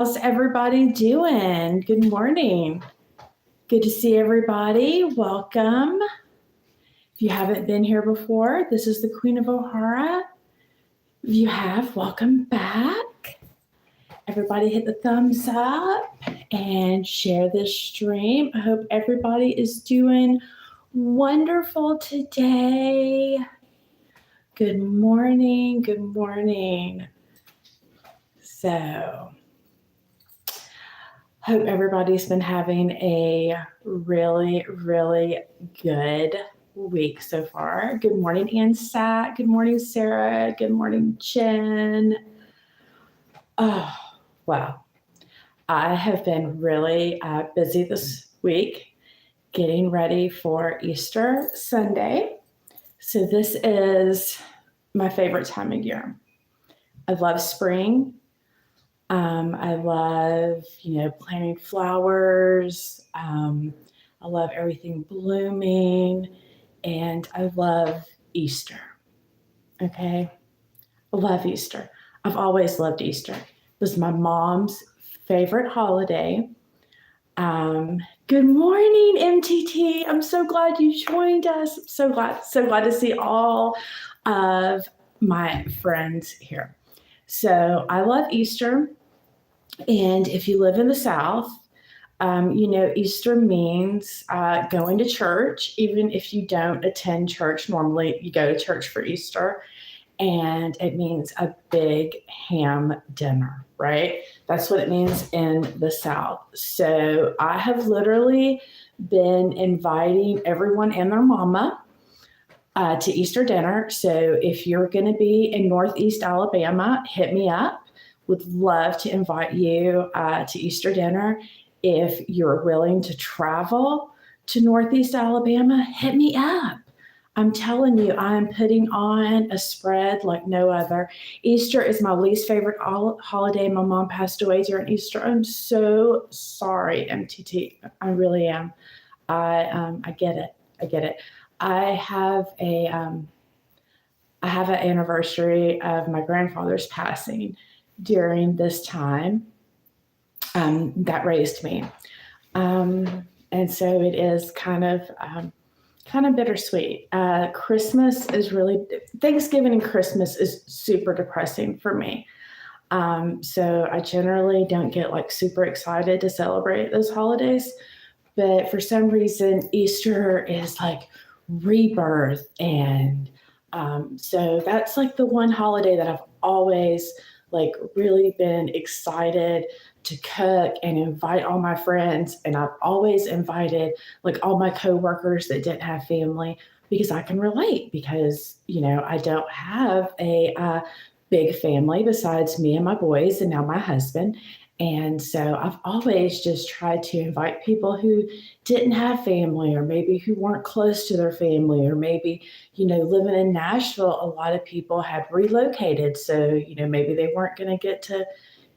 How's everybody doing? Good morning. Good to see everybody. Welcome. If you haven't been here before, this is the Queen of O'Hara. If you have, welcome back. Everybody hit the thumbs up and share this stream. I hope everybody is doing wonderful today. Good morning. Good morning. So, hope everybody's been having a really, really good week so far. Good morning, Ansat. Good morning, Sarah. Good morning, Jen. Oh, wow. I have been really busy this week getting ready for Easter Sunday. So, this is my favorite time of year. I love spring. I love, planting flowers. I love everything blooming, and I love Easter. Okay, I love Easter. I've always loved Easter. It was my mom's favorite holiday. Good morning, MTT. I'm so glad you joined us. So glad to see all of my friends here. So I love Easter. And if you live in the South, Easter means going to church. Even if you don't attend church normally, you go to church for Easter. And it means a big ham dinner, right? That's what it means in the South. So I have literally been inviting everyone and their mama to Easter dinner. So if you're going to be in Northeast Alabama, hit me up. Would love to invite you to Easter dinner. If you're willing to travel to Northeast Alabama, hit me up. I'm telling you, I'm putting on a spread like no other. Easter is my least favorite holiday. My mom passed away during Easter. I'm so sorry, MTT. I really am. I get it. I get it. I have an anniversary of my grandfather's passing during this time that raised me. And so it is kind of bittersweet. Thanksgiving and Christmas is super depressing for me. So I generally don't get like super excited to celebrate those holidays. But for some reason, Easter is like rebirth. And so that's like the one holiday that I've always like really been excited to cook and invite all my friends. And I've always invited like all my coworkers that didn't have family because I can relate because, I don't have a big family besides me and my boys and now my husband. And so I've always just tried to invite people who didn't have family or maybe who weren't close to their family or maybe, living in Nashville, a lot of people have relocated. So, maybe they weren't going to get to,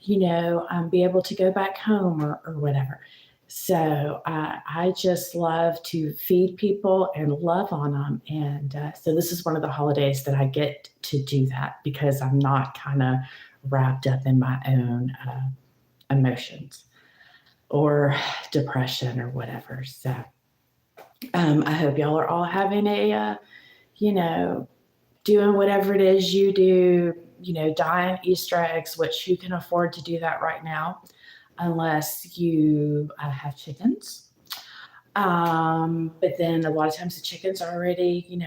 be able to go back home or whatever. So I just love to feed people and love on them. And so this is one of the holidays that I get to do that because I'm not kind of wrapped up in my own emotions or depression or whatever. So I hope y'all are all having a, doing whatever it is you do, dyeing Easter eggs, which you can afford to do that right now, unless you have chickens. But then a lot of times the chickens already,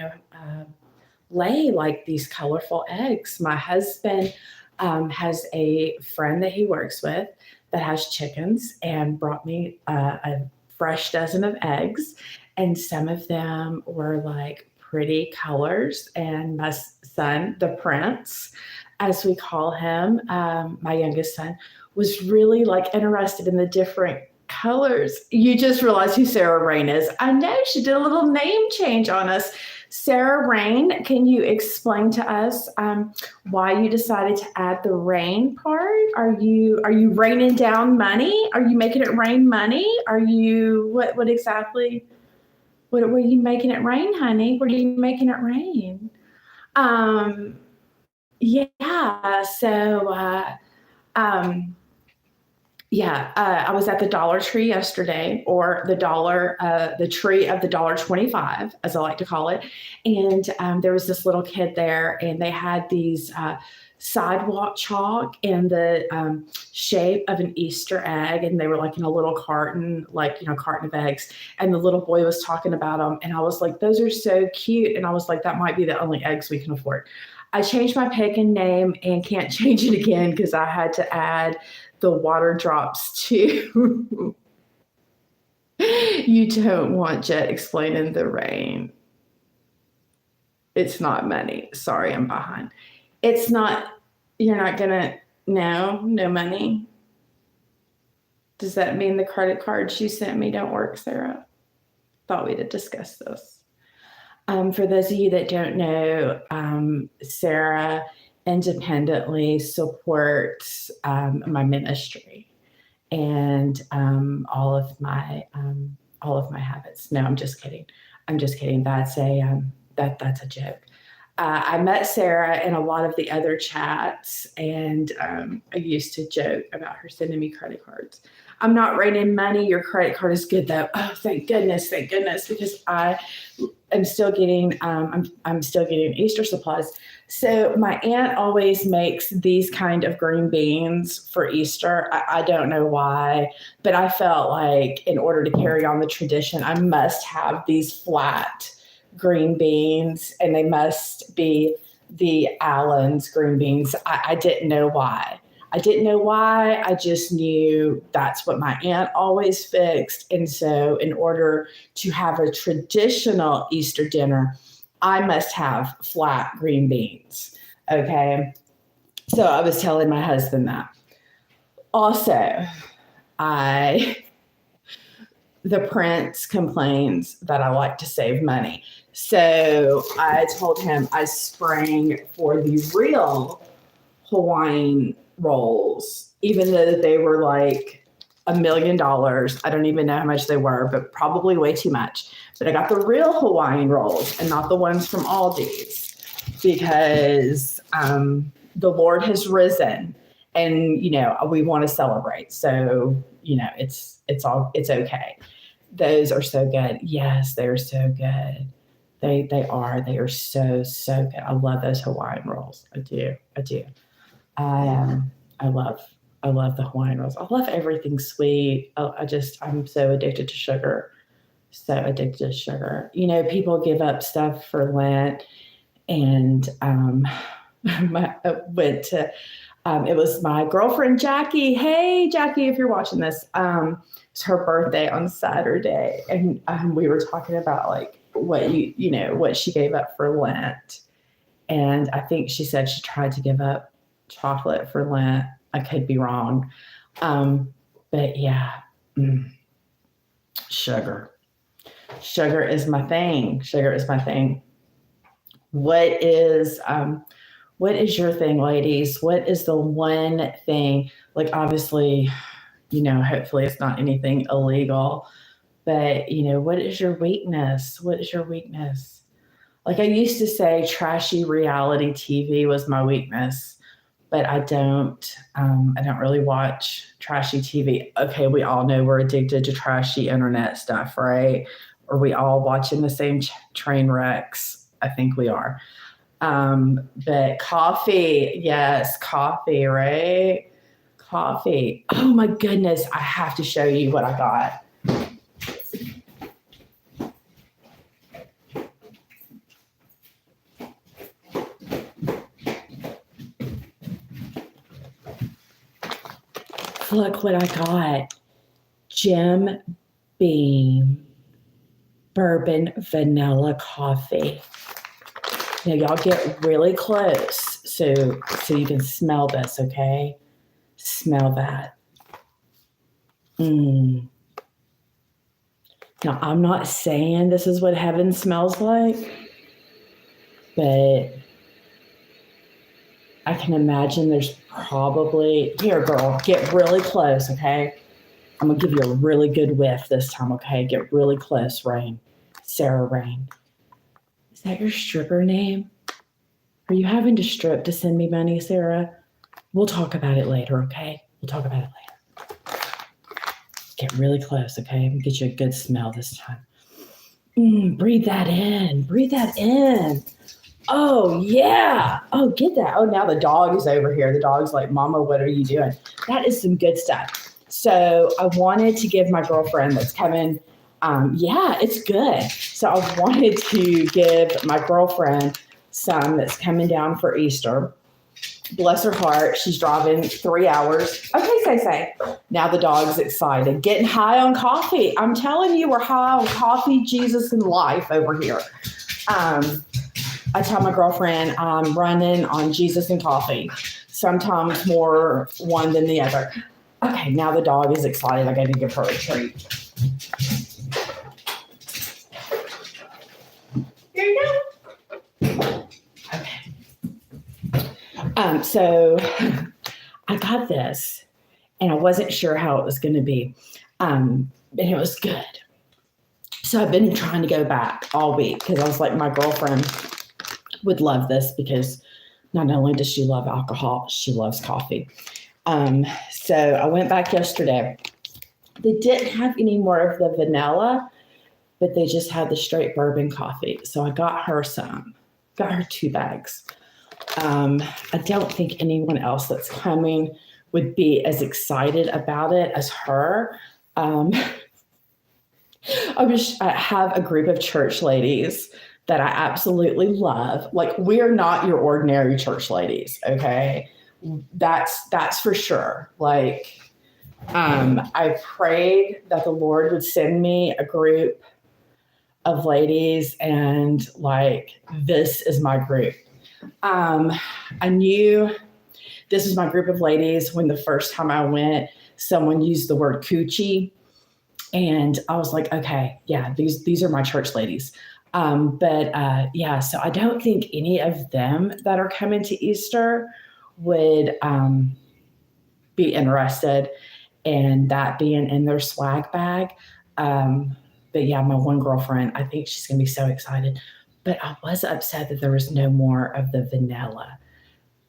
lay like these colorful eggs. My husband has a friend that he works with that has chickens and brought me a fresh dozen of eggs. And some of them were like pretty colors. And my son, the prince, as we call him, my youngest son, was really like interested in the different colors. You just realized who Sarah Rain is. I know she did a little name change on us. Sarah Rain, can you explain to us why you decided to add the rain part? Are you raining down money? Are you making it rain money? Are you what exactly? What were you making it rain, honey? Were you making it rain? Yeah. So um, Yeah, I was at the Dollar Tree yesterday, or the tree of the $1.25, as I like to call it. And there was this little kid there, and they had these sidewalk chalk in the shape of an Easter egg, and they were like in a little carton, like, carton of eggs. And the little boy was talking about them, and I was like, those are so cute. And I was like, that might be the only eggs we can afford. I changed my pagan name and can't change it again because I had to add the water drops too. You don't want Jet explaining the rain. It's not money. Sorry, I'm behind. It's not, you're not gonna, no money. Does that mean the credit cards you sent me don't work, Sarah? Thought we'd have discussed this. For those of you that don't know, Sarah independently supports my ministry and all of my habits. No, I'm just kidding. I'm just kidding. That's a joke. I met Sarah in a lot of the other chats, and I used to joke about her sending me credit cards. I'm not raining money. Your credit card is good though. Oh, thank goodness, because I am still getting I'm still getting Easter supplies. So my aunt always makes these kind of green beans for Easter. I don't know why, but I felt like in order to carry on the tradition, I must have these flat green beans, and they must be the Allen's green beans. I didn't know why. I didn't know why. I just knew that's what my aunt always fixed. And so, in order to have a traditional Easter dinner, I must have flat green beans. Okay. So, I was telling my husband that. Also, I the prince complains that I like to save money. So I told him I sprang for the real Hawaiian rolls, even though they were like $1 million. I don't even know how much they were, but probably way too much. But I got the real Hawaiian rolls and not the ones from Aldi's because the Lord has risen, and we want to celebrate. So it's okay. Those are so good. Yes, they're so good. They are so good. I love those Hawaiian rolls. I do. I I love I love the Hawaiian rolls. I love everything sweet. I'm so addicted to sugar. So addicted to sugar. People give up stuff for Lent, and I went to. It was my girlfriend Jackie. Hey Jackie, if you're watching this, it's her birthday on Saturday, and we were talking about like what she gave up for Lent, and I think she said she tried to give up chocolate for Lent. I could be wrong, but yeah, sugar. Sugar is my thing. Sugar is my thing. What is your thing, ladies? What is the one thing? Like, obviously, hopefully it's not anything illegal, but what is your weakness? What is your weakness? Like, I used to say trashy reality TV was my weakness, but I don't really watch trashy TV. Okay, we all know we're addicted to trashy internet stuff, right? Are we all watching the same train wrecks? I think we are. But coffee, yes, coffee, right? Coffee. Oh my goodness, I have to show you what I got. Look what I got. Jim Beam bourbon vanilla coffee. Now y'all get really close so you can smell this, okay? Smell that. Now I'm not saying this is what heaven smells like, but I can imagine there's probably, here girl, get really close, okay? I'm gonna give you a really good whiff this time, okay? Get really close, Rain. Sarah Rain. Is that your stripper name? Are you having to strip to send me money, Sarah? We'll talk about it later, okay? We'll talk about it later. Get really close, okay? Get you a good smell this time. Breathe that in. Breathe that in. Oh, yeah. Oh, get that. Oh, now the dog is over here. The dog's like, Mama, what are you doing? That is some good stuff. So I wanted to give my girlfriend that's coming. Yeah, it's good. So I wanted to give my girlfriend some that's coming down for Easter. Bless her heart. She's driving 3 hours. Okay, say. Now the dog's excited. Getting high on coffee. I'm telling you, we're high on coffee, Jesus, and life over here. I tell my girlfriend I'm running on Jesus and coffee. Sometimes more one than the other. Okay, now the dog is excited. I got to give her a treat. Here you go. Okay. So I got this, and I wasn't sure how it was going to be, and it was good. So I've been trying to go back all week because I was like, my girlfriend would love this because not only does she love alcohol, she loves coffee. So I went back yesterday. They didn't have any more of the vanilla, but they just had the straight bourbon coffee. So I got her 2 bags. I don't think anyone else that's coming would be as excited about it as her. I have a group of church ladies that I absolutely love. Like, we're not your ordinary church ladies, okay? That's for sure. Like, I prayed that the Lord would send me a group of ladies, and like, this is my group. I knew this was my group of ladies when the first time I went, someone used the word coochie, and I was like, okay, yeah, these are my church ladies. Yeah, so I don't think any of them that are coming to Easter would be interested in that being in their swag bag. But yeah, my one girlfriend, I think she's going to be so excited. But I was upset that there was no more of the vanilla.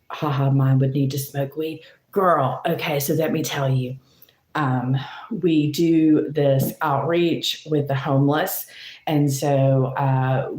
Haha, mine would need to smoke weed. Girl, okay, so let me tell you. We do this outreach with the homeless. And so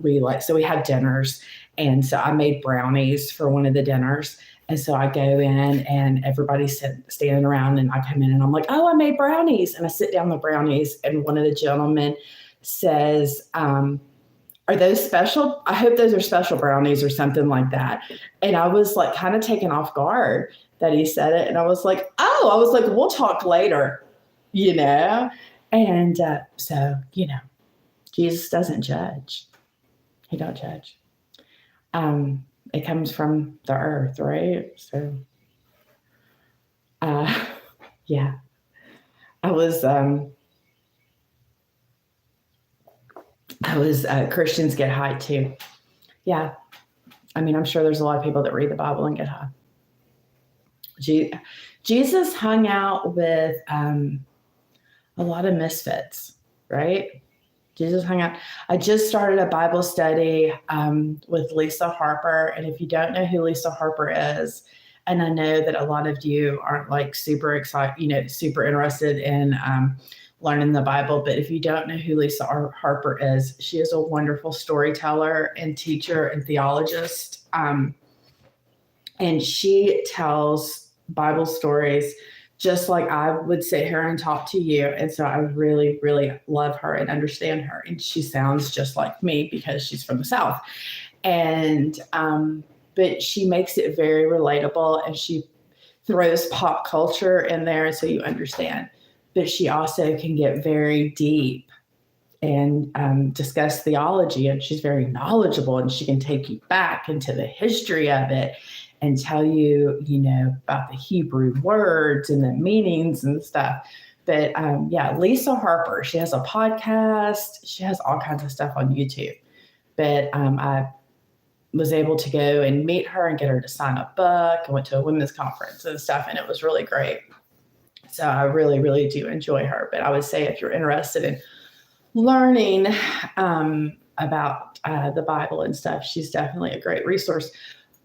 we have dinners. And so I made brownies for one of the dinners. And so I go in and everybody's standing around, and I come in and I'm like, oh, I made brownies. And I sit down the brownies, and one of the gentlemen says, are those special? I hope those are special brownies or something like that. And I was like kind of taken off guard that he said it. And I was like, we'll talk later, you know? And so, you know, Jesus doesn't judge. He don't judge. It comes from the earth, right? So, yeah, I was Christians get high too. Yeah. I mean, I'm sure there's a lot of people that read the Bible and get high. Jesus hung out with a lot of misfits, right? Jesus hung out. I just started a Bible study with Lisa Harper. And if you don't know who Lisa Harper is, and I know that a lot of you aren't like super excited, super interested in learning the Bible, but if you don't know who Lisa Harper is, she is a wonderful storyteller and teacher and theologist. And she tells Bible stories just like I would sit here and talk to you. And so I really, really love her and understand her. And she sounds just like me because she's from the South. And, but she makes it very relatable, and she throws pop culture in there so you understand. But she also can get very deep and discuss theology, and she's very knowledgeable, and she can take you back into the history of it and tell you, about the Hebrew words and the meanings and stuff. But yeah, Lisa Harper, she has a podcast. She has all kinds of stuff on YouTube. But I was able to go and meet her and get her to sign a book. I went to a women's conference and stuff, and it was really great. So I really, really do enjoy her. But I would say if you're interested in learning about the Bible and stuff, she's definitely a great resource.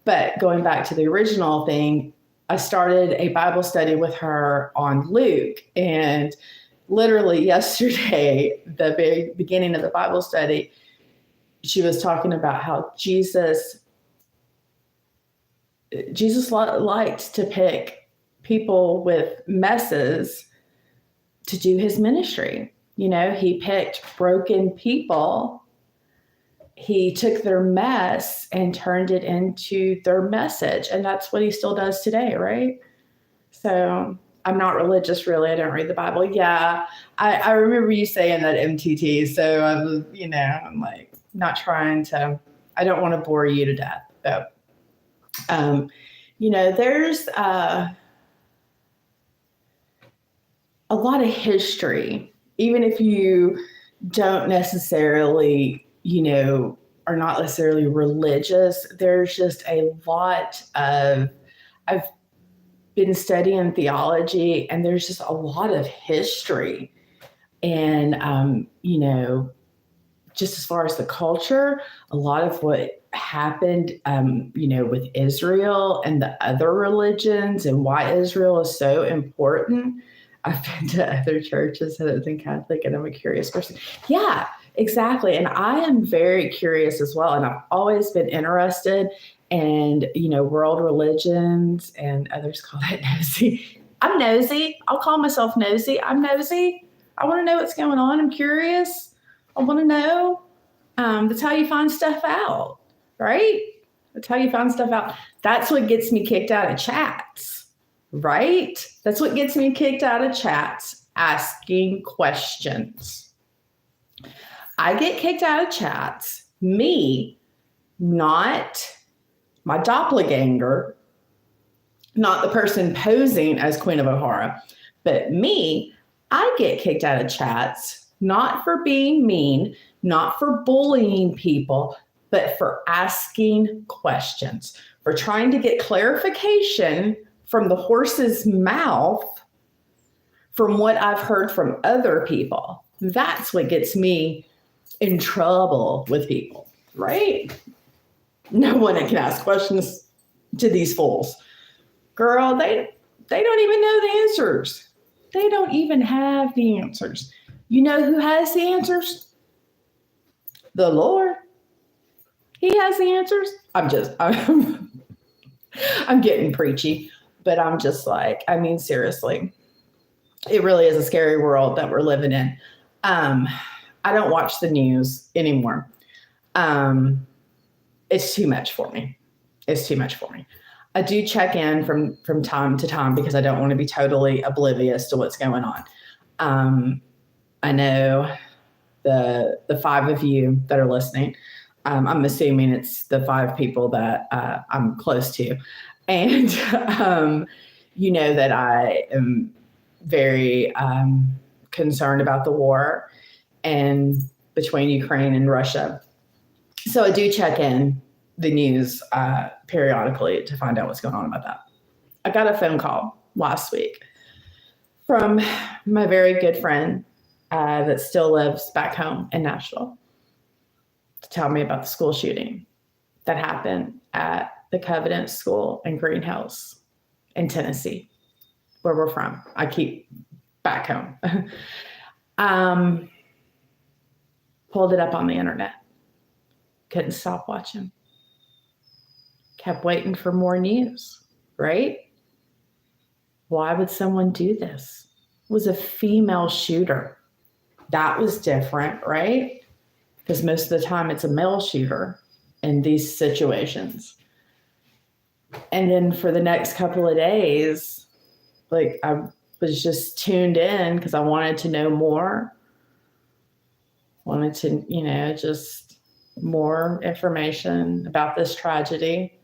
But going back to the original thing, I started a Bible study with her on Luke, and literally yesterday, the very beginning of the Bible study, she was talking about how Jesus liked to pick people with messes to do his ministry. He picked broken people. He took their mess and turned it into their message. And that's what he still does today, right? So I'm not religious, really. I don't read the Bible. Yeah, I remember you saying that, MTT. So I was, I'm like not trying to, I don't want to bore you to death. But, there's a lot of history, even if you don't necessarily, are not necessarily religious. There's just a lot of, I've been studying theology, and there's just a lot of history. And, just as far as the culture, a lot of what happened, with Israel and the other religions and why Israel is so important. I've been to other churches other than Catholic, and I'm a curious person. Yeah, exactly. And I am very curious as well. And I've always been interested in, world religions, and others call that nosy. I'm nosy. I'll call myself nosy. I'm nosy. I want to know what's going on. I'm curious. I want to know. That's how you find stuff out, right? That's how you find stuff out. That's what gets me kicked out of chats, right? That's what gets me kicked out of chats, asking questions. I get kicked out of chats, me, not my doppelganger, not the person posing as Queen of O'Hara, but me. I get kicked out of chats, not for being mean, not for bullying people, but for asking questions, for trying to get clarification from the horse's mouth from what I've heard from other people. That's what gets me in trouble with people, right? No one can ask questions to these fools. Girl, they don't even know the answers. They don't even have the answers. You know who has the answers? The Lord. He has the answers. I'm getting preachy, but I'm just like, seriously, it really is a scary world that we're living in. I don't watch the news anymore. It's too much for me. I do check in from time to time because I don't want to be totally oblivious to what's going on. I know the 5 of you that are listening. I'm assuming it's the 5 people that I'm close to. And you know that I am very concerned about the war and between Ukraine and Russia. So I do check in the news periodically to find out what's going on about that. I got a phone call last week from my very good friend that still lives back home in Nashville to tell me about the school shooting that happened at the Covenant School in Green Hills in Tennessee, where we're from. I keep back home. Pulled it up on the internet. Couldn't stop watching. Kept waiting for more news, right? Why would someone do this? It was a female shooter. That was different, right? Because most of the time it's a male shooter in these situations. And then for the next couple of days, like I was just tuned in because I wanted to know more. Wanted to, just more information about this tragedy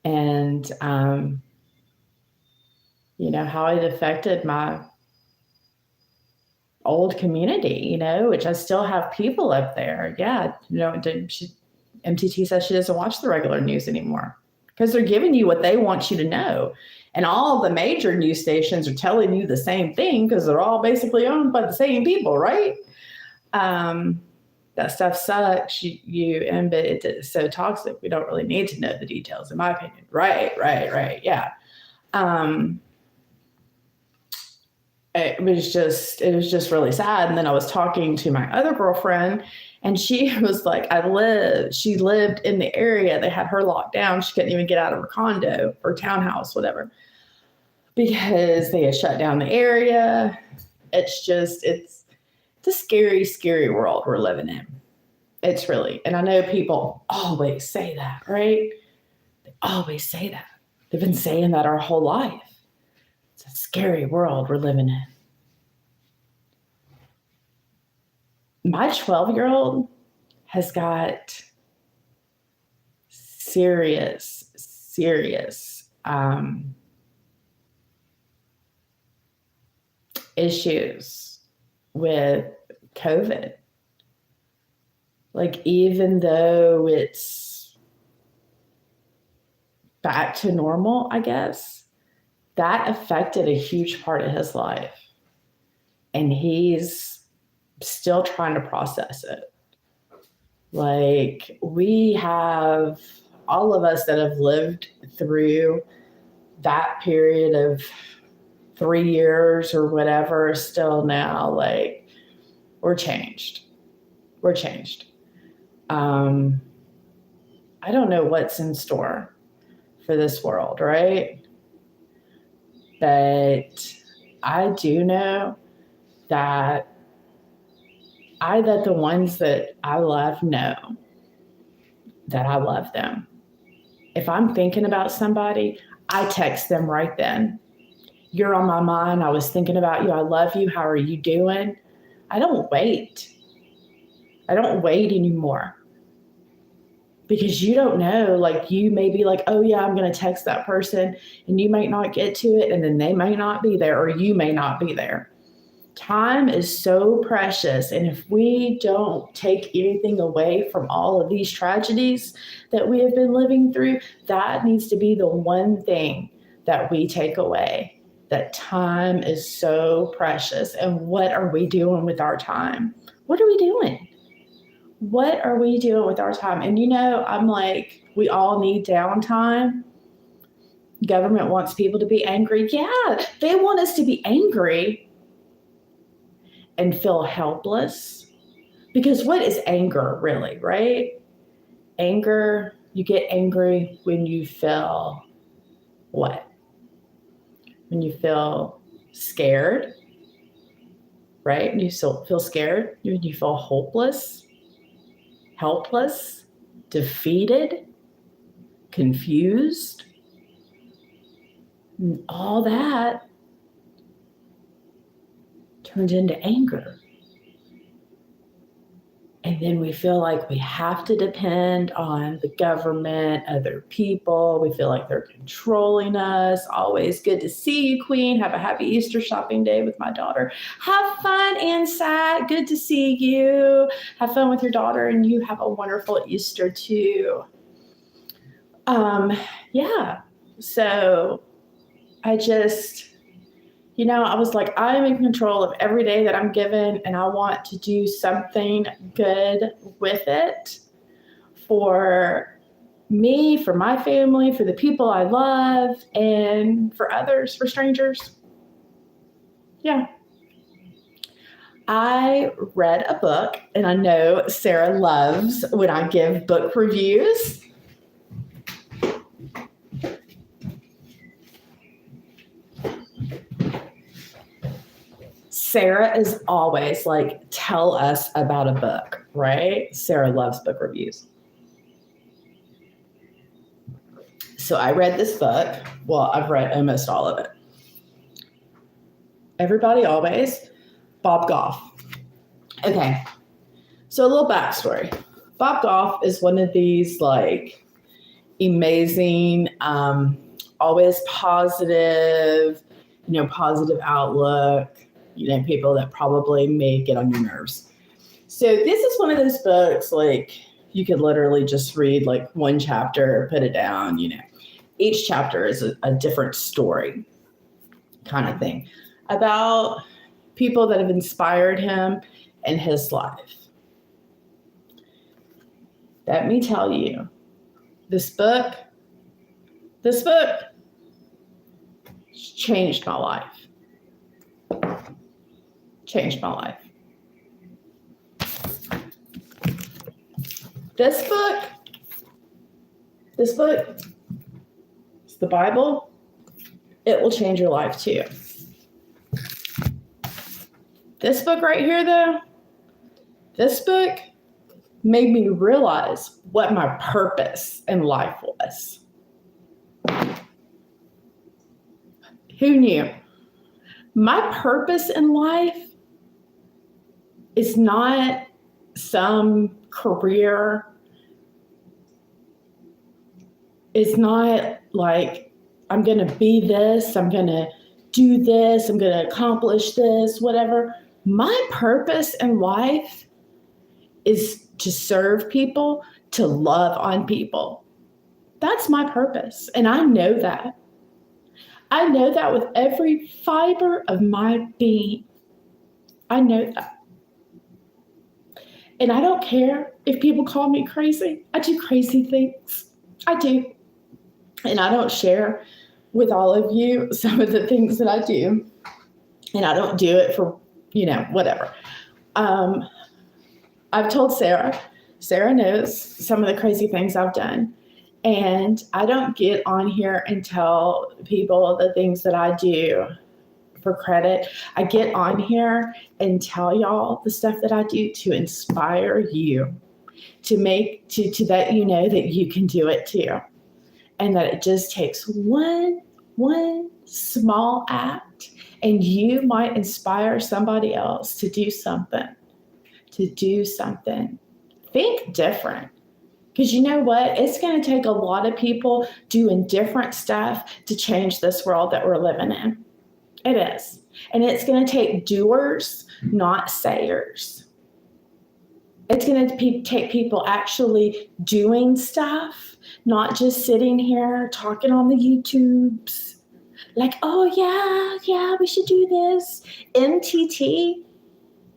and, how it affected my old community, which I still have people up there. Yeah. MTT says she doesn't watch the regular news anymore because they're giving you what they want you to know. And all the major news stations are telling you the same thing because they're all basically owned by the same people, right? That stuff sucks. But it's so toxic. We don't really need to know the details, in my opinion. Right. Yeah. it was just really sad. And then I was talking to my other girlfriend, and she was like, she lived in the area. They had her locked down. She couldn't even get out of her condo or townhouse, whatever, because they had shut down the area. It's a scary, scary world we're living in. It's really, and I know people always say that, right? They always say that. They've been saying that our whole life. It's a scary world we're living in. My 12-year-old has got serious issues with COVID. Like, even though it's back to normal, I guess, that affected a huge part of his life. And he's still trying to process it. Like, we have, all of us that have lived through that period of 3 years or whatever, still now, like, we're changed. We're changed. I don't know what's in store for this world, right? But I do know that the ones that I love know that I love them. If I'm thinking about somebody, I text them right then. You're on my mind. I was thinking about you. I love you. How are you doing? I don't wait. I don't wait anymore. Because you don't know, like, you may be like, oh yeah, I'm going to text that person, and you might not get to it, and then they may not be there, or you may not be there. Time is so precious, and if we don't take anything away from all of these tragedies that we have been living through, that needs to be the one thing that we take away, that time is so precious. And what are we doing with our time? What are we doing? What are we doing with our time? And I'm like, we all need downtime. Government wants people to be angry. Yeah, they want us to be angry and feel helpless. Because what is anger really, right? Anger, you get angry when you feel what? When you feel scared, right? When you feel scared, when you feel hopeless, helpless, defeated, confused, and all that turns into anger. And then we feel like we have to depend on the government, other people. We feel like they're controlling us. Always good to see you, Queen. Have a happy Easter shopping day with my daughter. Have fun, and Sat. Good to see you. Have fun with your daughter, and you have a wonderful Easter too. Yeah. So I just, I was like, I'm in control of every day that I'm given, and I want to do something good with it for me, for my family, for the people I love, and for others, for strangers. Yeah. I read a book, and I know Sarah loves when I give book reviews. Sarah is always like, tell us about a book, right? Sarah loves book reviews. So I read this book. Well, I've read almost all of it. Everybody Always, Bob Goff. Okay, so a little backstory. Bob Goff is one of these like amazing, always positive, positive outlook, people that probably may get on your nerves. So this is one of those books, like, you could literally just read like one chapter, put it down, Each chapter is a different story kind of thing about people that have inspired him in his life. Let me tell you, this book changed my life. changed my life. This book, it's the Bible. It will change your life too. This book right here, though, this book made me realize what my purpose in life was. Who knew? My purpose in life is not some career. It's not like I'm going to be this, I'm going to do this, I'm going to accomplish this, whatever. My purpose in life is to serve people, to love on people. That's my purpose. And I know that. I know that with every fiber of my being. I know that. And I don't care if people call me crazy. I do crazy things. I do. And I don't share with all of you some of the things that I do. And I don't do it for, whatever. I've told Sarah. Sarah knows some of the crazy things I've done. And I don't get on here and tell people the things that I do for credit. I get on here and tell y'all the stuff that I do to inspire you, to let you know that you can do it too. And that it just takes one small act, and you might inspire somebody else to do something. Think different. Because you know what? It's going to take a lot of people doing different stuff to change this world that we're living in. It is. And it's going to take doers, not sayers. It's going to take people actually doing stuff, not just sitting here talking on the YouTubes. Like, oh, yeah, we should do this. MTT,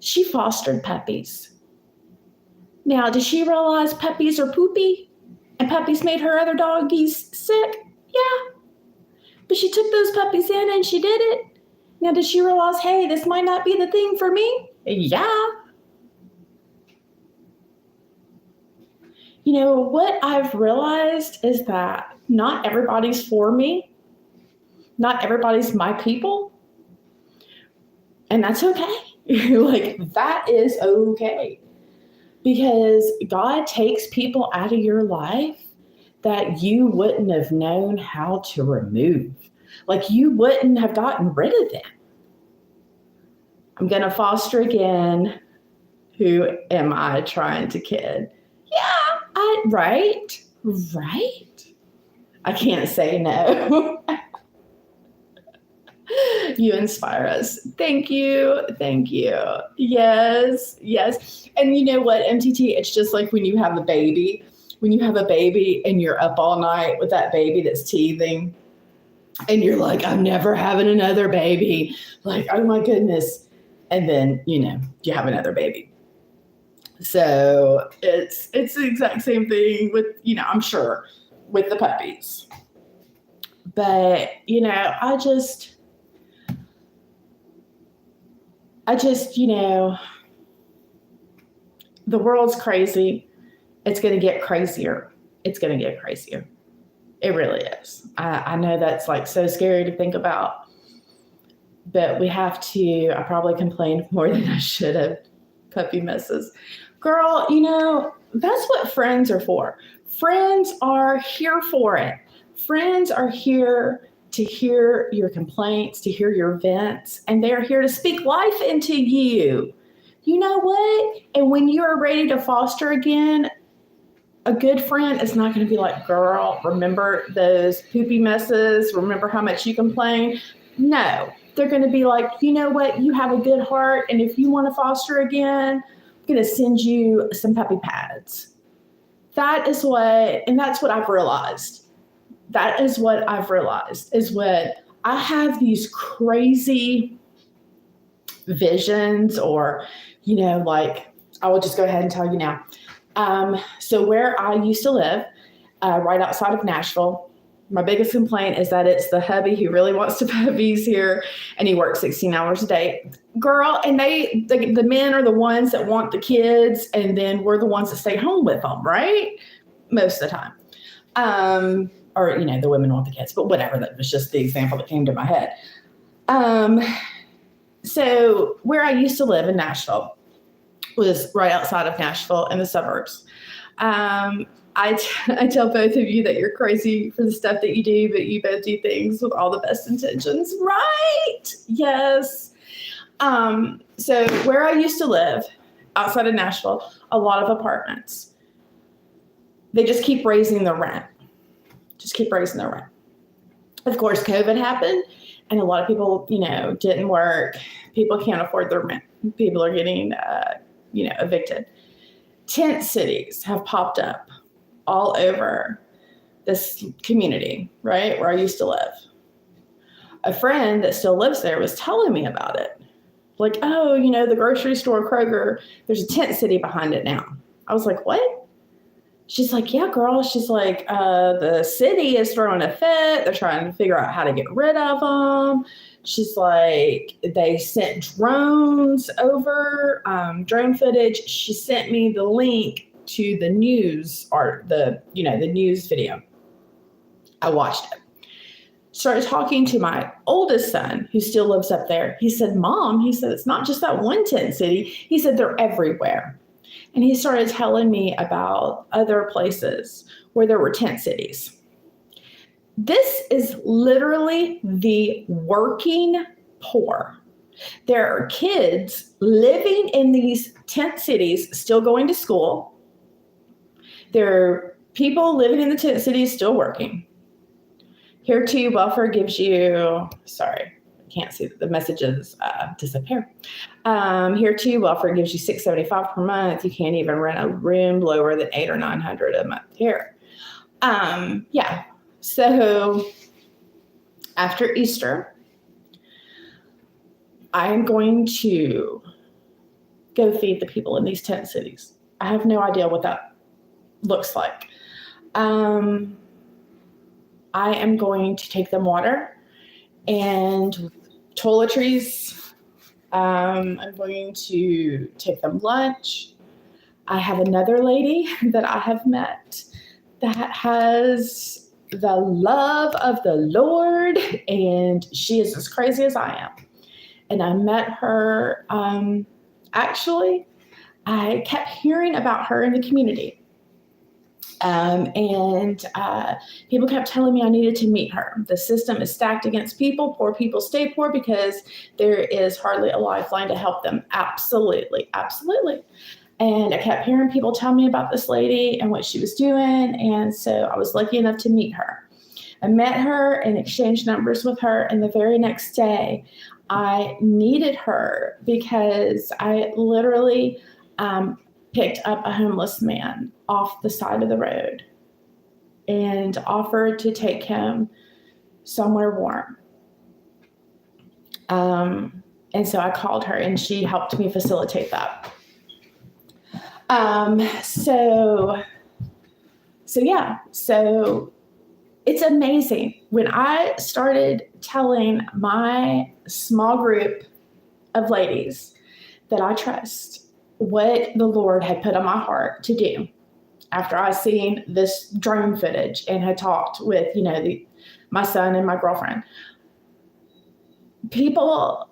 she fostered puppies. Now, does she realize puppies are poopy and puppies made her other doggies sick? Yeah. But she took those puppies in and she did it. Now, does she realize, hey, this might not be the thing for me? Yeah. What I've realized is that not everybody's for me. Not everybody's my people. And that's okay. That is okay. Because God takes people out of your life that you wouldn't have known how to remove. You wouldn't have gotten rid of them. I'm going to foster again. Who am I trying to kid? Yeah, right. I can't say no. You inspire us. Thank you. Yes. And you know what, MTT, it's just like when you have a baby. When you have a baby and you're up all night with that baby that's teething. And you're like, I'm never having another baby. Oh my goodness. And then, you have another baby. So it's the exact same thing with, I'm sure, with the puppies. But, I just, the world's crazy. It's going to get crazier. It really is. I know that's so scary to think about, but we have to. I probably complained more than I should have. Puppy messes. Girl, that's what friends are for. Friends are here for it. Friends are here to hear your complaints, to hear your vents, and they're here to speak life into you. You know what? And when you are ready to foster again, a good friend is not going to be like, girl, remember those poopy messes? Remember how much you complained? No, they're going to be like, you know what? You have a good heart. And if you want to foster again, I'm going to send you some puppy pads. That's what I've realized. Is what I have these crazy visions or, I will just go ahead and tell you now. So where I used to live, right outside of Nashville, My biggest complaint is that it's the hubby who really wants to put bees here, and he works 16 hours a day. Girl, and the men are the ones that want the kids, and then we're the ones that stay home with them, right? Most of the time. Or, the women want the kids, but whatever. That was just the example that came to my head. So where I used to live in Nashville was right outside of Nashville in the suburbs. I tell both of you that you're crazy for the stuff that you do, but you both do things with all the best intentions, right? Yes. So where I used to live outside of Nashville, a lot of apartments, they just keep raising the rent. Of course, COVID happened, and a lot of people, didn't work. People can't afford their rent. People are getting, evicted. Tent cities have popped up all over this community, right, where I used to live. A friend that still lives there was telling me about it. Like, oh, the grocery store Kroger, there's a tent city behind it now. I was like, what? She's like, yeah, girl. She's like, the city is throwing a fit. They're trying to figure out how to get rid of them. She's like, they sent drones over, drone footage. She sent me the link to the news the news video. I watched it. Started talking to my oldest son, who still lives up there. He said, Mom, it's not just that one tent city. He said, they're everywhere. And he started telling me about other places where there were tent cities. This is literally the working poor. There are kids living in these tent cities, still going to school. There are people living in the tent cities still working. Here too, welfare gives you, sorry, I can't see the messages disappear. Here too, welfare gives you $675 per month. You can't even rent a room lower than $800 or $900 a month here. Yeah. So after Easter, I am going to go feed the people in these tent cities. I have no idea what that looks like. I am going to take them water and toiletries. I'm going to take them lunch. I have another lady that I have met that has the love of the Lord, and she is as crazy as I am. And I met her, actually, I kept hearing about her in the community. And people kept telling me I needed to meet her. The system is stacked against people. Poor people stay poor because there is hardly a lifeline to help them. Absolutely. Absolutely. And I kept hearing people tell me about this lady and what she was doing. And so I was lucky enough to meet her. I met her and exchanged numbers with her. And the very next day, I needed her because I literally picked up a homeless man off the side of the road and offered to take him somewhere warm. And so I called her and she helped me facilitate that. So it's amazing. When I started telling my small group of ladies that I trust what the Lord had put on my heart to do after I seen this drone footage and had talked with, my son and my girlfriend, people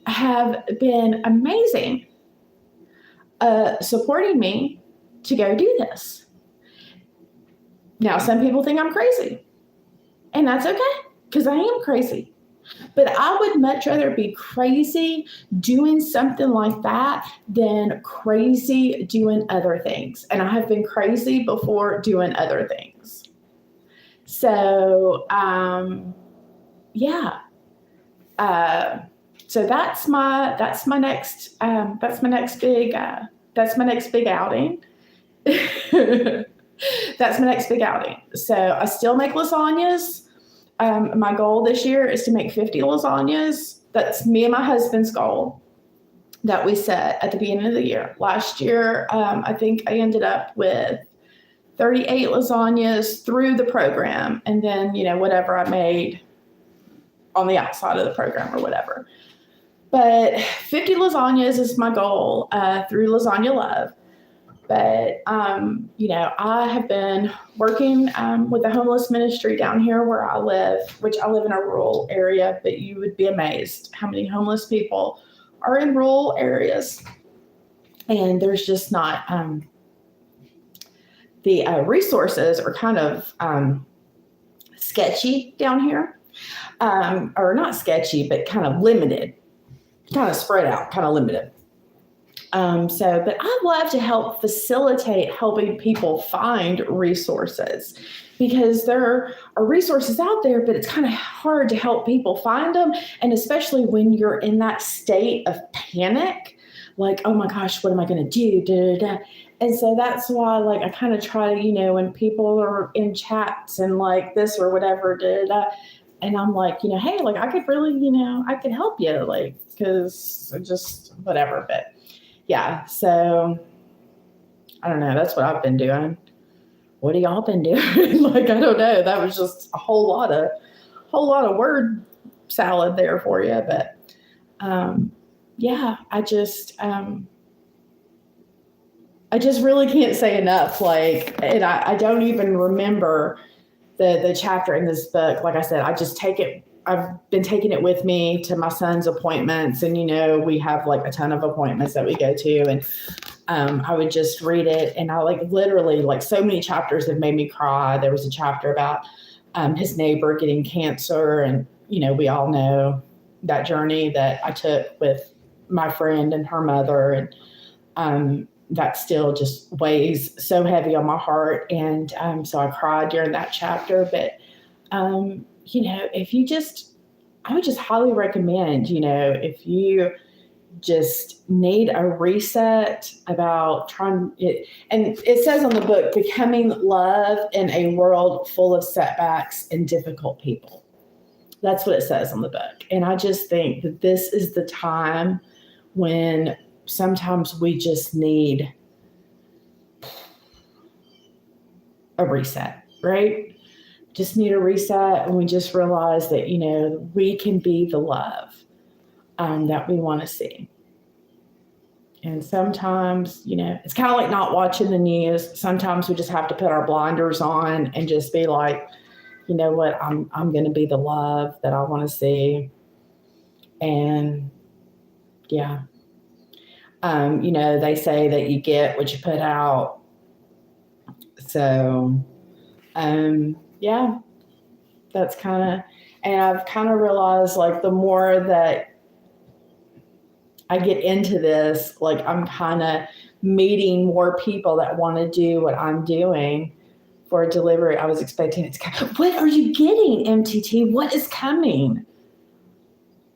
have been amazing supporting me to go do this. Now, some people think I'm crazy, and that's okay, because I am crazy. But I would much rather be crazy doing something like that than crazy doing other things. And I have been crazy before doing other things. So, yeah. So that's my next big outing. That's my next big outing. So I still make lasagnas. My goal this year is to make 50 lasagnas. That's me and my husband's goal that we set at the beginning of the year. Last year, I think I ended up with 38 lasagnas through the program, and then, whatever I made on the outside of the program or whatever. But 50 lasagnas is my goal through Lasagna Love. But, I have been working with the homeless ministry down here where I live, which I live in a rural area, but you would be amazed how many homeless people are in rural areas. And there's just not, the resources are kind of sketchy down here. Or not sketchy, but kind of limited, kind of spread out, kind of limited. But I love to help facilitate helping people find resources, because there are resources out there, but it's kind of hard to help people find them. And especially when you're in that state of panic, like, oh my gosh, what am I going to do? Da, da, da. And so that's why, like, I kind of try to, when people are in chats and like this or whatever, da, da, da, and I'm like, hey, like, I could really, I could help you, like, because just whatever. But yeah, so I don't know. That's what I've been doing. What have y'all been doing? Like, I don't know. That was just a whole lot of word salad there for you. But yeah, I just really can't say enough. Like, and I don't even remember the chapter in this book. Like I said, I've been taking it with me to my son's appointments, and we have like a ton of appointments that we go to, and I would just read it, and I literally so many chapters have made me cry. There was a chapter about his neighbor getting cancer, and we all know that journey that I took with my friend and her mother, and that still just weighs so heavy on my heart, and so I cried during that chapter. But I would just highly recommend, if you just need a reset about trying it. And it says on the book, becoming love in a world full of setbacks and difficult people. That's what it says on the book. And I just think that this is the time when sometimes we just need a reset, right? Just need a reset, and we just realize that, we can be the love that we want to see. And sometimes, it's kind of like not watching the news. Sometimes we just have to put our blinders on and just be like, you know what, I'm going to be the love that I want to see. And yeah, they say that you get what you put out. So, yeah, that's and I've kind of realized, like, the more that I get into this, like, I'm kind of meeting more people that want to do what I'm doing for a delivery. I was expecting it to come. What are you getting, MTT? What is coming?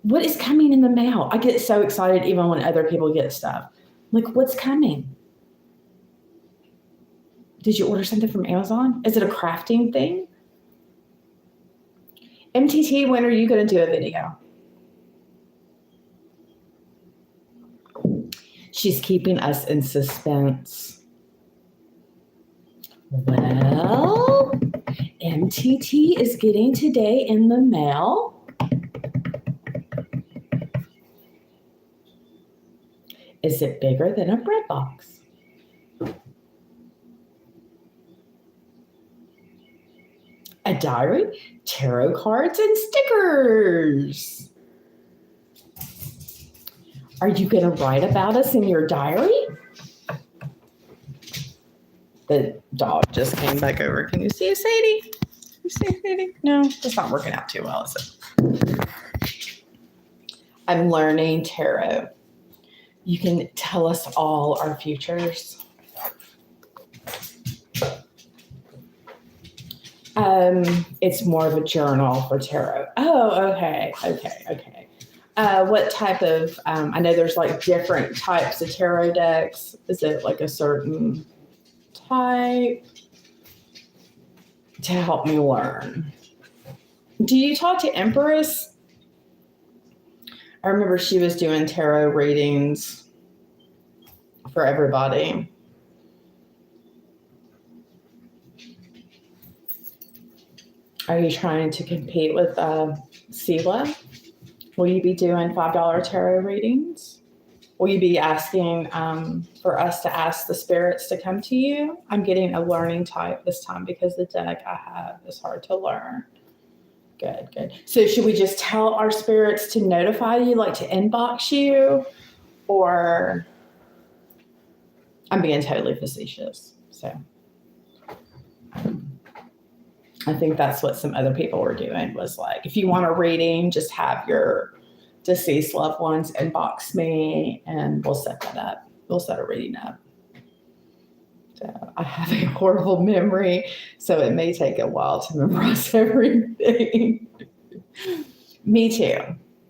What is coming in the mail? I get so excited even when other people get stuff. Like, what's coming? Did you order something from Amazon? Is it a crafting thing? MTT, when are you going to do a video? She's keeping us in suspense. Well, MTT is getting today in the mail. Is it bigger than a bread box? A diary, tarot cards, and stickers. Are you going to write about us in your diary? The dog just came back over. Can you see it, Sadie? You see it, Sadie? No, it's not working out too well, is it? I'm learning tarot. You can tell us all our futures. It's more of a journal for tarot. Oh, okay. What type of, I know there's like different types of tarot decks. Is it like a certain type? To help me learn. Do you talk to Empress? I remember she was doing tarot readings for everybody. Are you trying to compete with Sela? Will you be doing $5 tarot readings? Will you be asking for us to ask the spirits to come to you? I'm getting a learning type this time because the deck I have is hard to learn. Good, good. So should we just tell our spirits to notify you, like to inbox you? Or I'm being totally facetious. So I think that's what some other people were doing, was like, if you want a reading, just have your deceased loved ones inbox me and we'll set that up. We'll set a reading up. So I have a horrible memory, so it may take a while to memorize everything. Me too.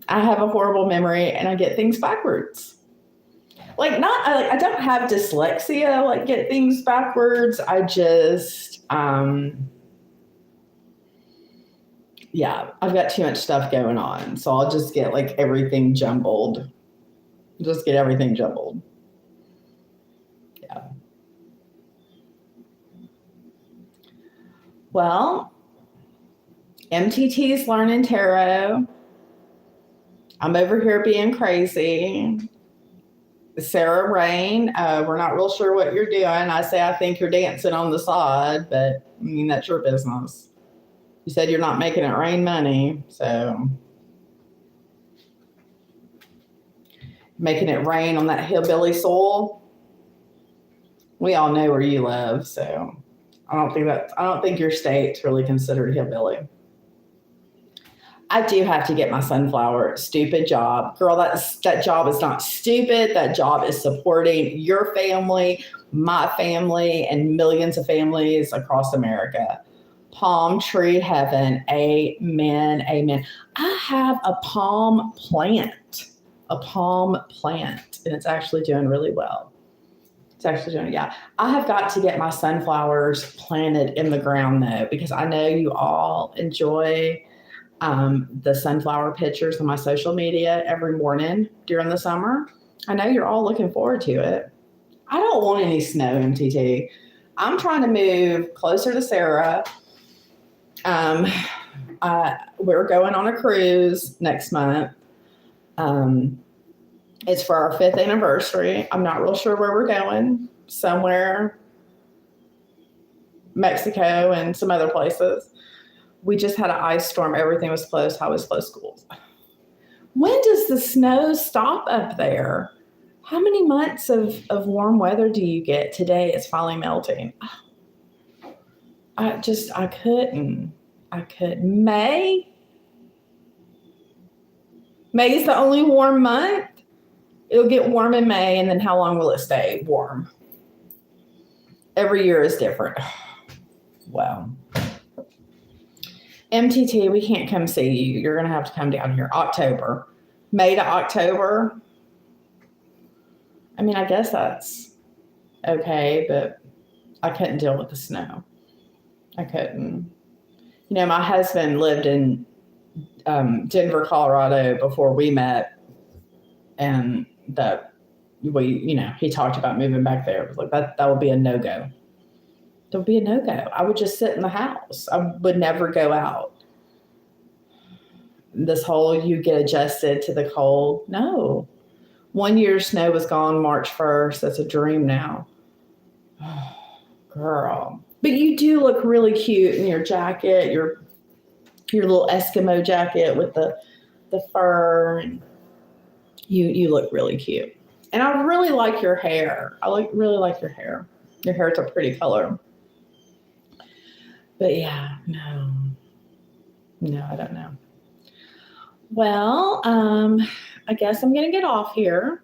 I have a horrible memory and I get things backwards. I don't have dyslexia, like get things backwards. I just, yeah, I've got too much stuff going on. So I'll just get like everything jumbled. Just get everything jumbled. Yeah. Well, MTT's learning tarot. I'm over here being crazy. Sarah Rain, we're not real sure what you're doing. I say I think you're dancing on the side, but I mean, that's your business. You said you're not making it rain money, so making it rain on that hillbilly soil. We all know where you live, so I don't think your state's really considered hillbilly. I do have to get my sunflower. Stupid job. Girl, that job is not stupid. That job is supporting your family, my family, and millions of families across America. Palm tree heaven. Amen. Amen. I have a palm plant, and it's actually doing really well. Yeah. I have got to get my sunflowers planted in the ground though, because I know you all enjoy the sunflower pictures on my social media every morning during the summer. I know you're all looking forward to it. I don't want any snow, MTT. I'm trying to move closer to Sarah. We're going on a cruise next month. It's for our 5th anniversary. I'm not real sure where we're going. Somewhere, Mexico and some other places. We just had an ice storm. Everything was closed. How was closed schools? When does the snow stop up there? How many months of warm weather do you get? Today it's finally melting. I couldn't. May is the only warm month. It'll get warm in May, and then how long will it stay warm? Every year is different. Wow. MTT, we can't come see you. You're going to have to come down here. October. May to October. I mean, I guess that's okay, but I couldn't deal with the snow. I couldn't. You know, my husband lived in Denver, Colorado before we met, and he talked about moving back there. It was like that would be a no-go. It would be a no-go. I would just sit in the house. I would never go out. This whole you get adjusted to the cold. No. 1 year snow was gone March 1st. That's a dream now. Oh, girl. But you do look really cute in your jacket, your little Eskimo jacket with the fur. And you look really cute. And I really like your hair. Really like your hair. Your hair's a pretty color. But yeah, no, I don't know. Well, I guess I'm going to get off here.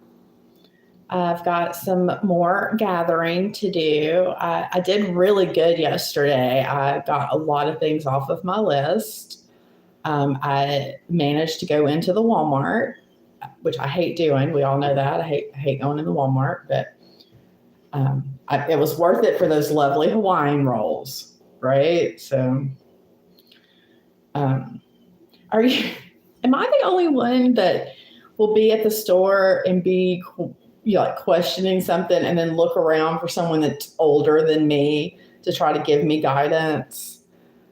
I've got some more gathering to do. I did really good yesterday. I got a lot of things off of my list. I managed to go into the Walmart, which I hate doing. We all know that. I hate going in the Walmart, but it was worth it for those lovely Hawaiian rolls. Right. So, am I the only one that will be at the store and be questioning something and then look around for someone that's older than me to try to give me guidance?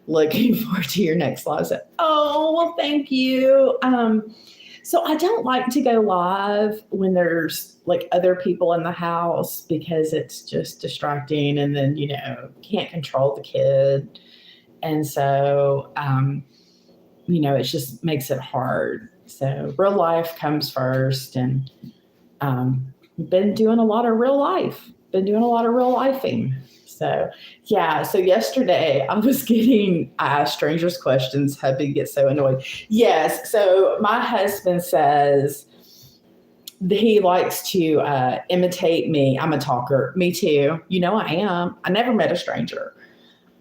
Looking forward to your next live. So, oh, well, thank you. So I don't like to go live when there's like other people in the house because it's just distracting and then, can't control the kid. And so, it just makes it hard. So real life comes first, and been doing a lot of real life, been doing a lot of real lifing. So yeah, so yesterday I was getting strangers questions. Hubby gets so annoyed. Yes, so my husband says he likes to imitate me. I'm a talker. Me too. I am. I never met a stranger.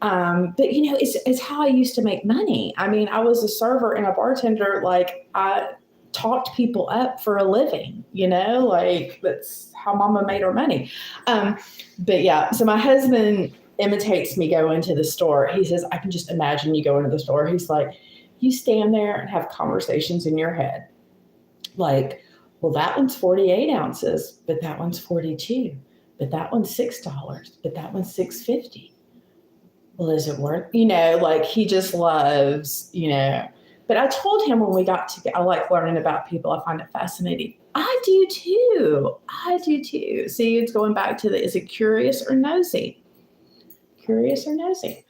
But it's how I used to make money. I mean, I was a server and a bartender. Like I talked people up for a living, like that's how mama made her money. But yeah, so my husband imitates me going to the store. He says, I can just imagine you go into the store. He's like, you stand there and have conversations in your head. Like, well, that one's 48 ounces, but that one's 42, but that one's $6, but that one's $6.50. Well, is it worth, like he just loves, but I told him when we got to, I like learning about people. I find it fascinating. I do too. I do too. See, it's going back to is it curious or nosy? Curious or nosy?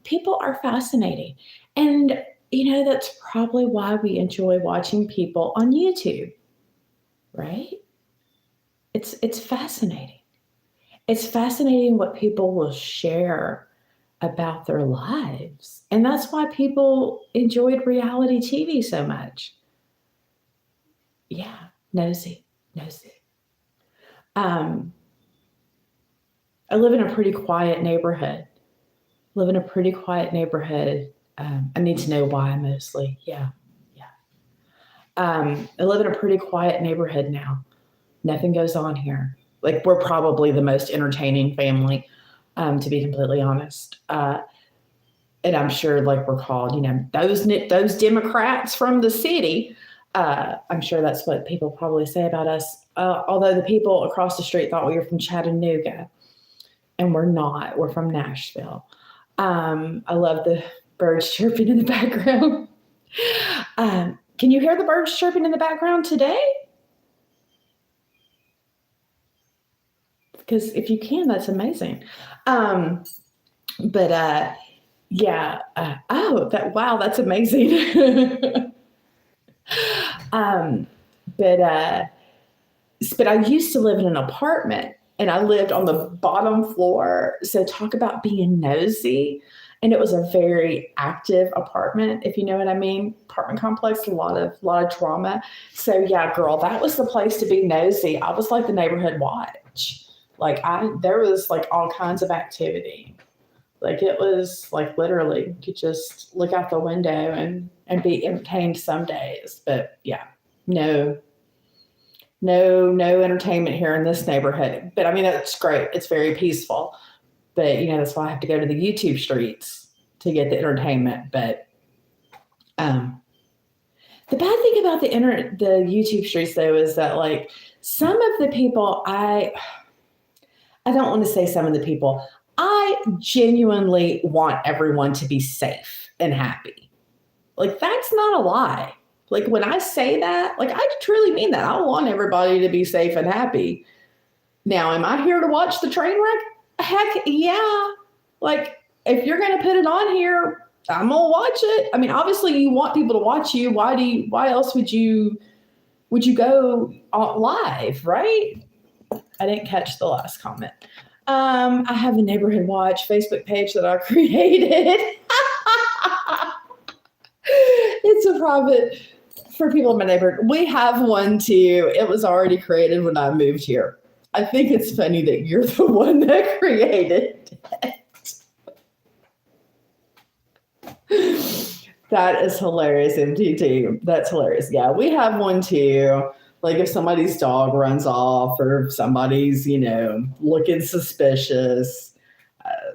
People are fascinating. And, that's probably why we enjoy watching people on YouTube, right? It's fascinating. It's fascinating what people will share about their lives. And that's why people enjoyed reality TV so much. Yeah, nosy. Um, I live in a pretty quiet neighborhood. I need to know why mostly. Yeah. I live in a pretty quiet neighborhood now. Nothing goes on here. Like we're probably the most entertaining family, to be completely honest. And I'm sure like we're called, those Democrats from the city. I'm sure that's what people probably say about us. Although the people across the street thought we were from Chattanooga, and we're not. We're from Nashville. I love the birds chirping in the background. Can you hear the birds chirping in the background today? Because if you can, that's amazing. But yeah. Wow, that's amazing. um, but I used to live in an apartment and I lived on the bottom floor. So talk about being nosy. And it was a very active apartment, if you know what I mean. Apartment complex, a lot of drama. So yeah, girl, that was the place to be nosy. I was like the neighborhood watch. Like there was like all kinds of activity. Like it was like literally you could just look out the window and be entertained some days. But yeah, no entertainment here in this neighborhood. But I mean, that's great. It's very peaceful. But that's why I have to go to the YouTube streets to get the entertainment. But the bad thing about the YouTube streets though is that like some of the people I don't want to say some of the people. I genuinely want everyone to be safe and happy. Like that's not a lie. Like when I say that, like I truly mean that. I want everybody to be safe and happy. Now, am I here to watch the train wreck? Heck yeah. Like if you're going to put it on here, I'm going to watch it. I mean, obviously you want people to watch you. Why else would you go live, right? I didn't catch the last comment. I have a neighborhood watch Facebook page that I created. It's a private for people in my neighborhood. We have one too. It was already created when I moved here. I think it's funny that you're the one that created it. That is hilarious, MTT. That's hilarious. Yeah, we have one too. Like if somebody's dog runs off or somebody's, looking suspicious.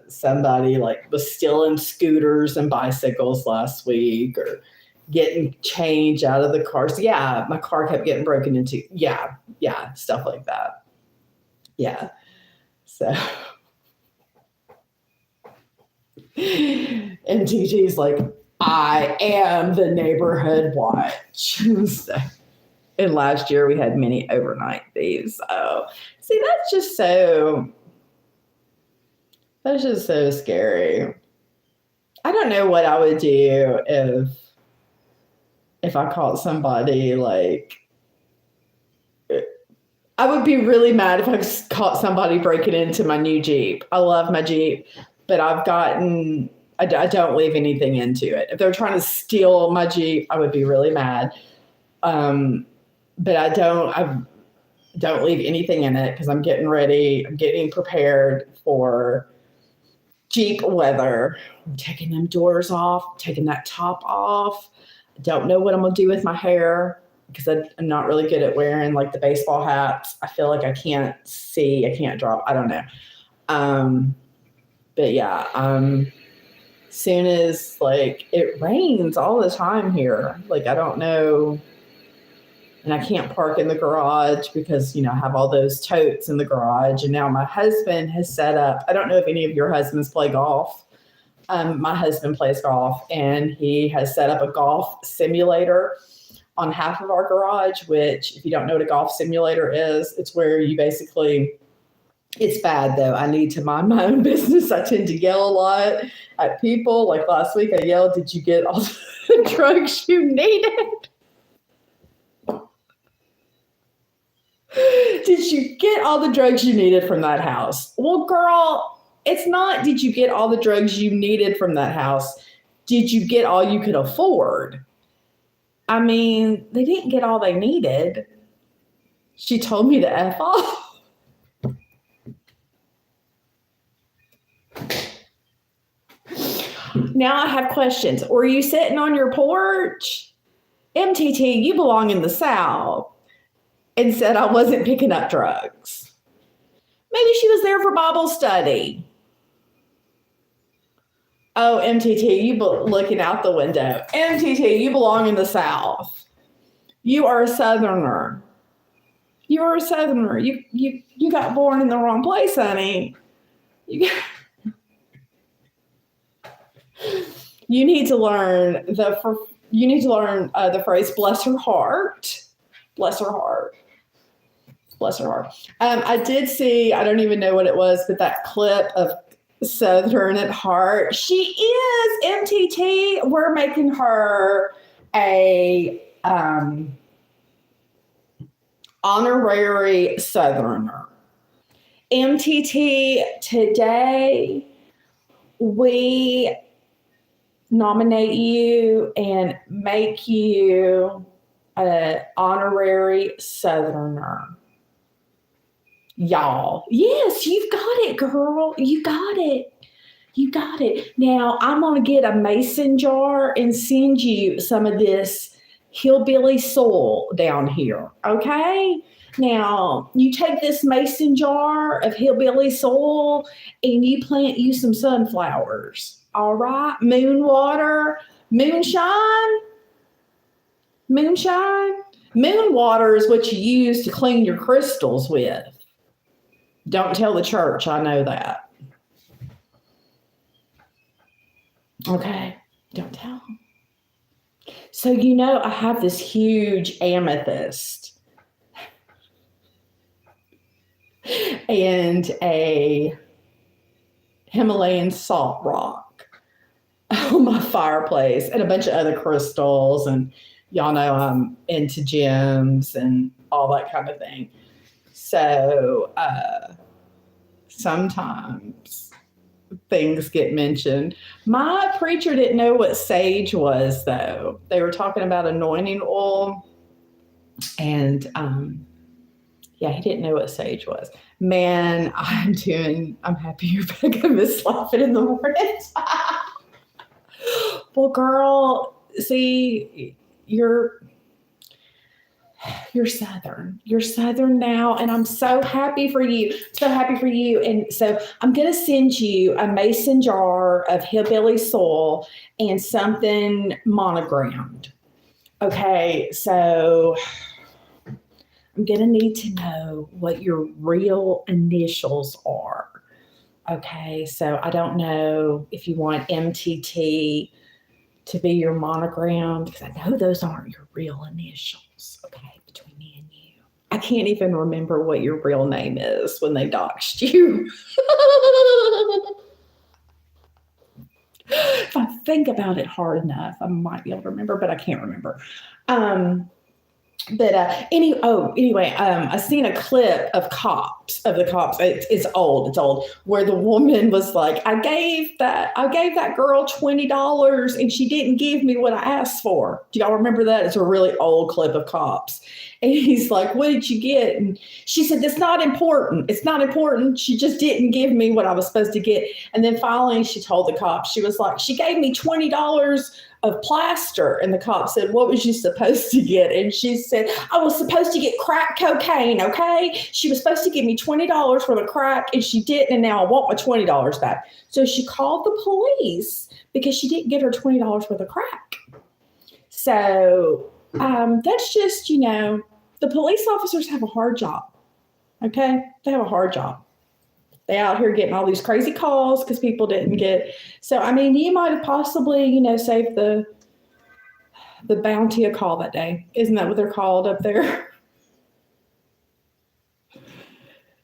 Somebody like was stealing scooters and bicycles last week or getting change out of the cars. Yeah, my car kept getting broken into. Yeah, stuff like that. Yeah. So MTT's like, I am the neighborhood watch. So, and last year we had many overnight thieves. Oh, see, that's just so scary. I don't know what I would do if I caught somebody like. I would be really mad if I caught somebody breaking into my new Jeep. I love my Jeep, but I don't leave anything into it. If they're trying to steal my Jeep, I would be really mad. But I don't leave anything in it because I'm getting prepared for Jeep weather. I'm taking them doors off, taking that top off. I don't know what I'm going to do with my hair because I'm not really good at wearing like the baseball hats. I feel like I can't see, I can't drop. I don't know. But yeah, soon as like it rains all the time here, like I don't know. And I can't park in the garage because, I have all those totes in the garage. And now my husband has set up, I don't know if any of your husbands play golf. My husband plays golf and he has set up a golf simulator on half of our garage, which if you don't know what a golf simulator is, it's where you basically, it's bad though. I need to mind my own business. I tend to yell a lot at people. Like last week I yelled, did you get all the drugs you needed? Did you get all the drugs you needed from that house? Well, girl, it's not did you get all the drugs you needed from that house? Did you get all you could afford? I mean, they didn't get all they needed. She told me to F off. Now I have questions. Were you sitting on your porch? MTT, you belong in the South. And said I wasn't picking up drugs. Maybe she was there for Bible study. Oh, MTT, you looking out the window. MTT, you belong in the South. You are a Southerner. You are a Southerner. You got born in the wrong place, honey. You need to learn the phrase "bless her heart." Bless her heart. Bless her heart. I did see, I don't even know what it was, but that clip of Southern at heart. She is MTT. We're making her a honorary Southerner. MTT, today we nominate you and make you an honorary Southerner. Y'all. Yes, you've got it, girl. You got it. You got it. Now, I'm going to get a mason jar and send you some of this hillbilly soil down here, okay? Now, you take this mason jar of hillbilly soil and you plant you some sunflowers, all right? Moon water, moonshine. Moon water is what you use to clean your crystals with. Don't tell the church, I know that. Okay, don't tell them. So I have this huge amethyst and a Himalayan salt rock on my fireplace and a bunch of other crystals, and y'all know I'm into gems and all that kind of thing. So sometimes things get mentioned. My preacher didn't know what sage was, though. They were talking about anointing oil, and he didn't know what sage was. Man, I'm happy you're back. I miss laughing in the morning. Well, girl, see, you're Southern. You're Southern now, and I'm so happy for you. So happy for you. And so I'm going to send you a mason jar of hillbilly soil and something monogrammed. Okay, so I'm going to need to know what your real initials are. Okay, so I don't know if you want MTT to be your monogram because I know those aren't your real initials. Okay, between me and you. I can't even remember what your real name is when they doxed you. If I think about it hard enough, I might be able to remember, but I can't remember. Um, anyway, I seen a clip of the cops. It's old, where the woman was like, I gave that girl $20 and she didn't give me what I asked for. Do y'all remember that? It's a really old clip of cops. And he's like, what did you get? And she said, it's not important. It's not important. She just didn't give me what I was supposed to get. And then finally she told the cops, she was like, she gave me $20 of plaster. And the cop said, what was you supposed to get? And she said, I was supposed to get crack cocaine, okay? She was supposed to give me $20 for the crack and she didn't, and now I want my $20 back. So she called the police because she didn't get her $20 for the crack. So that's just, the police officers have a hard job, okay? They have a hard job. They out here getting all these crazy calls because people didn't get. So, I mean, you might have possibly, saved the bounty a call that day. Isn't that what they're called up there?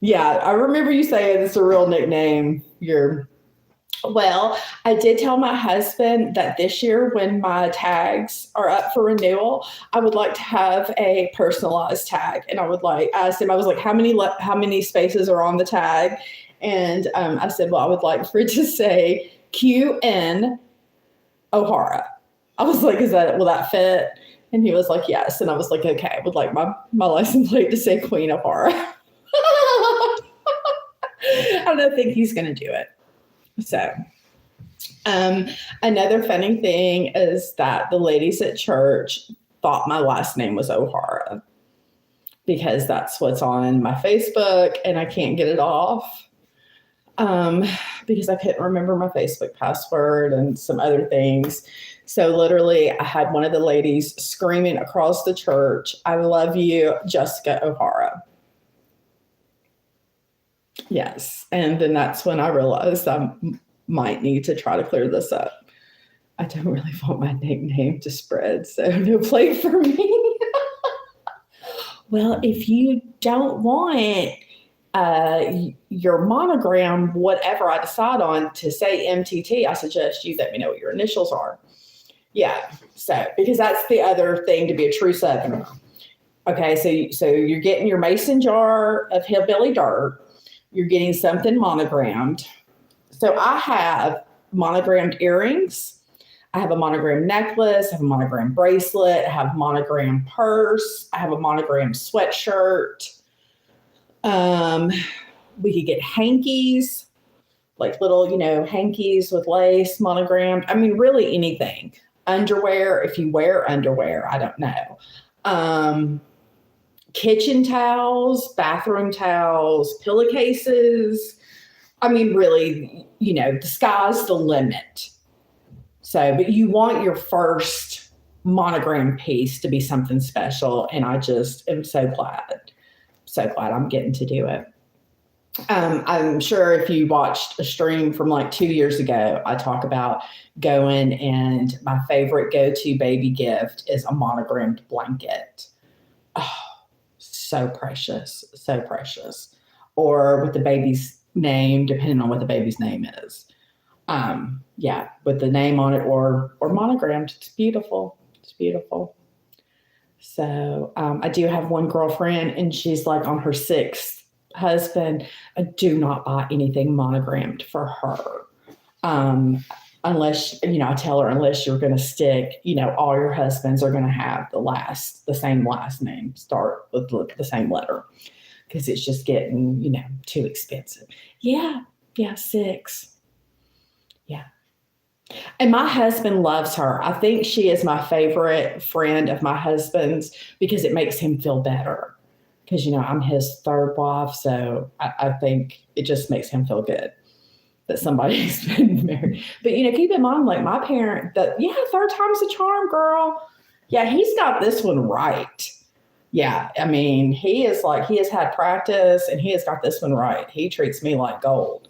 Yeah, I remember you saying it's a real nickname. Well, I did tell my husband that this year when my tags are up for renewal, I would like to have a personalized tag. And I asked him, I was like, how many spaces are on the tag? And I said, well, I would like for it to say QN O'Hara. I was like, will that fit? And he was like, yes. And I was like, okay, I would like my license plate to say Queen O'Hara. I don't think he's going to do it. So another funny thing is that the ladies at church thought my last name was O'Hara because that's what's on my Facebook and I can't get it off. Because I couldn't remember my Facebook password and some other things. So literally I had one of the ladies screaming across the church, I love you, Jessica O'Hara. Yes. And then that's when I realized I might need to try to clear this up. I don't really want my nickname to spread, so no play for me. Well, if you don't want your monogram, whatever I decide on, to say MTT, I suggest you let me know what your initials are. Yeah, so because that's the other thing to be a true Southerner. Okay, so you're getting your mason jar of hillbilly dirt. You're getting something monogrammed. So I have monogrammed earrings. I have a monogram necklace. I have a monogram bracelet. I have a monogram purse. I have a monogram sweatshirt. We could get hankies, like little, hankies with lace, monogrammed. I mean, really anything. Underwear, if you wear underwear, I don't know. Kitchen towels, bathroom towels, pillowcases. I mean, really, the sky's the limit. So, but you want your first monogram piece to be something special. And I just am so glad I'm getting to do it. I'm sure if you watched a stream from like 2 years ago, I talk about going and my favorite go-to baby gift is a monogrammed blanket. Oh, so precious, so precious. Or with the baby's name, depending on what the baby's name is. Yeah, with the name on it or monogrammed. It's beautiful. It's beautiful. So I do have one girlfriend and she's like on her 6th husband. I do not buy anything monogrammed for her. Unless, I tell her, unless you're going to stick, all your husbands are going to have the same last name, start with the same letter, because it's just getting, too expensive. Yeah. 6. Yeah. And my husband loves her. I think she is my favorite friend of my husband's because it makes him feel better. Because, I'm his third wife. So I think it just makes him feel good that somebody's been married. But, keep in mind, like my parent, third time's a charm, girl. Yeah, he's got this one right. Yeah, I mean, he has had practice and he has got this one right. He treats me like gold.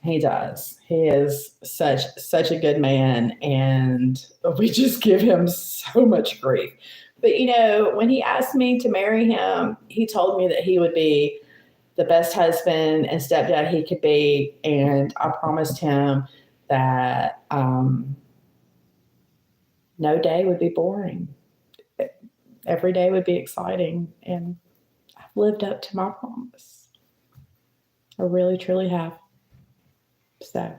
He does. He is such a good man, and we just give him so much grief. But when he asked me to marry him, he told me that he would be the best husband and stepdad he could be, and I promised him that no day would be boring. Every day would be exciting, and I've lived up to my promise. I really, truly have. So,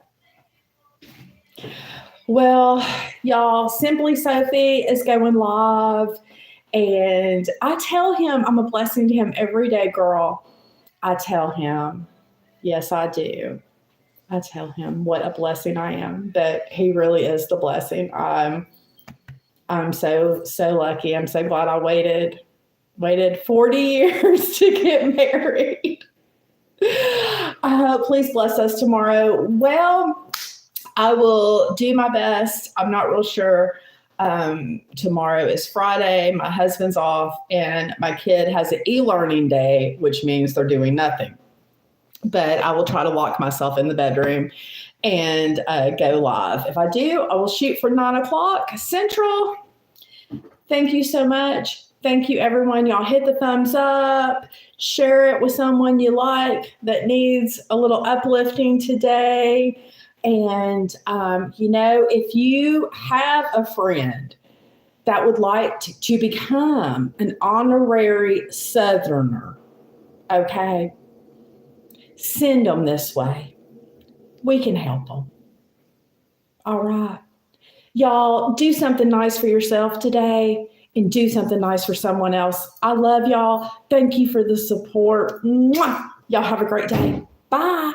well, y'all, Simply Sophie is going live, and I tell him I'm a blessing to him every day, girl. I tell him, yes, I do. I tell him what a blessing I am, but he really is the blessing. I'm so lucky. I'm so glad I waited 40 years to get married. Please bless us tomorrow. Well, I will do my best. I'm not real sure. Tomorrow is Friday. My husband's off, and my kid has an e-learning day, which means they're doing nothing. But I will try to lock myself in the bedroom and go live. If I do, I will shoot for 9:00 Central. Thank you so much. Thank you, everyone. Y'all hit the thumbs up. Share it with someone you like that needs a little uplifting today. And, if you have a friend that would like to become an honorary Southerner, okay, send them this way. We can help them. All right. Y'all, do something nice for yourself today and do something nice for someone else. I love y'all. Thank you for the support. Mwah! Y'all have a great day. Bye.